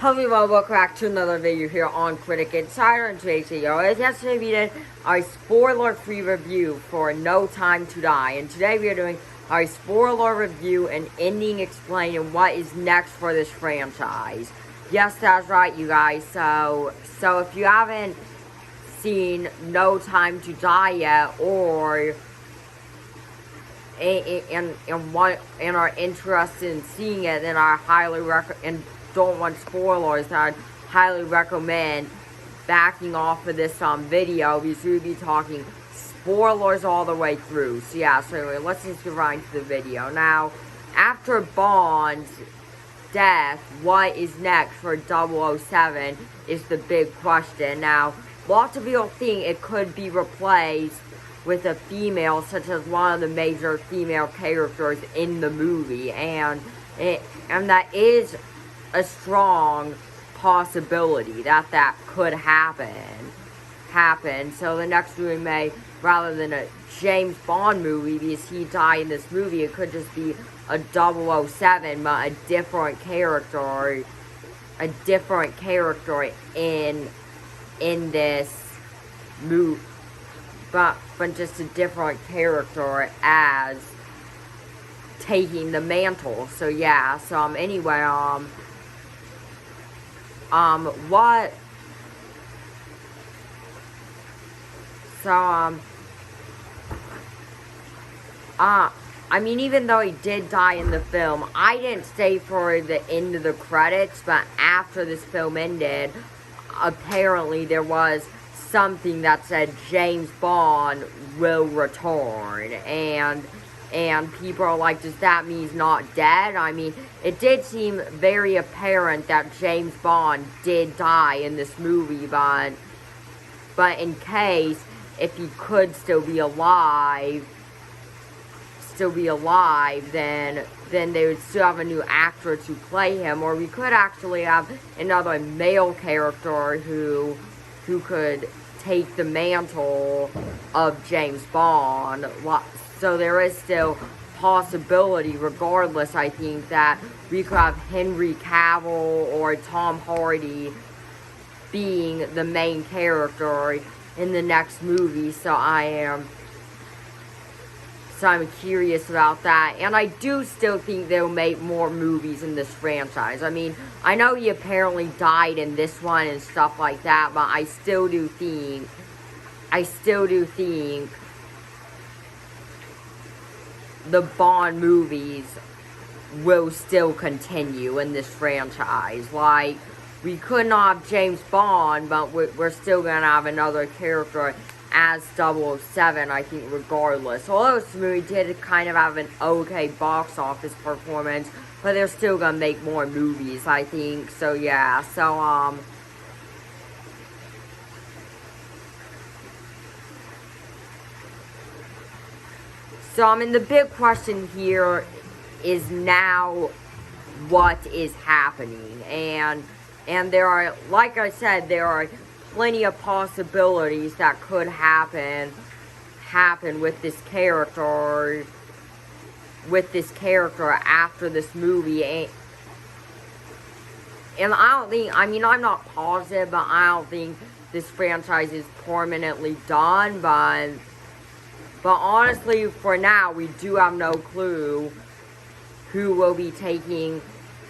Hello everyone, welcome back to another video here on Critic Insider. And today's video is yesterday we did our spoiler-free review for No Time to Die. And today we are doing our spoiler review and ending explaining what is next for this franchise. Yes, that's right, you guys. So if you haven't seen No Time to Die yet, or and are interested in seeing it, then I highly recommend, and don't want spoilers, then I'd highly recommend backing off of this video, because we'll be talking spoilers all the way through. So yeah, so anyway, let's just get right into the video. Now, after Bond's death, what is next for 007 is the big question. Now, lots of people think it could be replaced with a female, such as one of the major female characters in the movie, and that is a strong possibility that could happen. So the next movie may, rather than a James Bond movie, because he died in this movie, it could just be a 007, but a different character in this movie. But just a different character as taking the mantle. So yeah, so anyway, what? So I mean, even though he did die in the film, I didn't stay for the end of the credits, but after this film ended, apparently there was something that said James Bond will return, and people are like, does that mean he's not dead? I mean, it did seem very apparent that James Bond did die in this movie, but in case, if he could still be alive, then they would still have a new actor to play him, or we could actually have another male character who could take the mantle of James Bond. So there is still possibility, regardless, I think, that we could have Henry Cavill or Tom Hardy being the main character in the next movie. So I'm curious about that, and I do still think they'll make more movies in this franchise. I mean, I know he apparently died in this one and stuff like that, but I still do think the Bond movies will still continue in this franchise. Like, we could not have James Bond, but we're still gonna have another character as 007, I think, regardless. Although this movie did kind of have an okay box office performance, but they're still gonna make more movies, I think. So yeah, so I mean, the big question here is now what is happening, and there are, like I said, there are plenty of possibilities that could happen with this character after this movie, and I don't think, I mean, I'm not positive, but I don't think this franchise is permanently done, but honestly, for now, we do have no clue who will be taking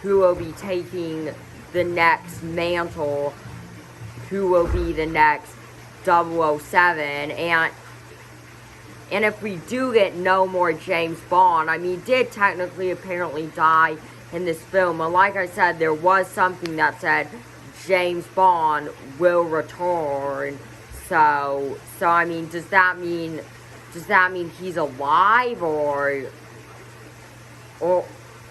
the next mantle, who will be the next 007, and if we do get no more James Bond, I mean, he did technically apparently die in this film, and like I said, there was something that said James Bond will return. So I mean, does that mean he's alive, or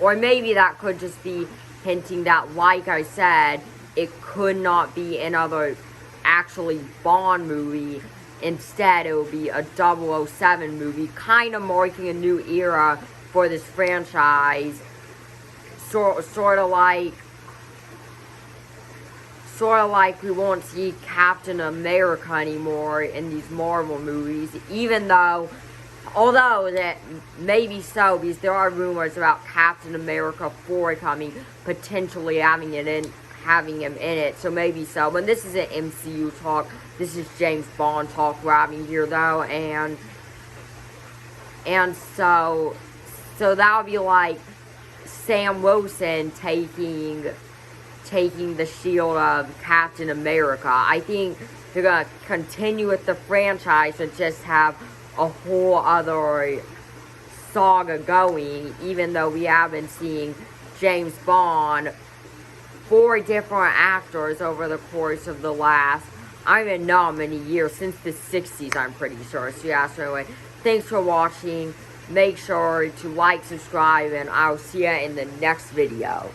maybe that could just be hinting that, like I said, it could not be another actually Bond movie. Instead, it will be a 007 movie, kind of marking a new era for this franchise. Sort of like we won't see Captain America anymore in these Marvel movies, although that maybe so, because there are rumors about Captain America 4 coming, potentially having having him in it, so maybe so. But this isn't MCU talk. This is James Bond talk we're having here, though, and so that'll be like Sam Wilson taking the shield of Captain America. I think they're gonna continue with the franchise and just have a whole other saga going, even though we have been seeing James Bond, 4 different actors over the course of the last, I don't even know how many years, since the 60s, I'm pretty sure. So yeah, so anyway, thanks for watching. Make sure to like, subscribe, and I'll see you in the next video.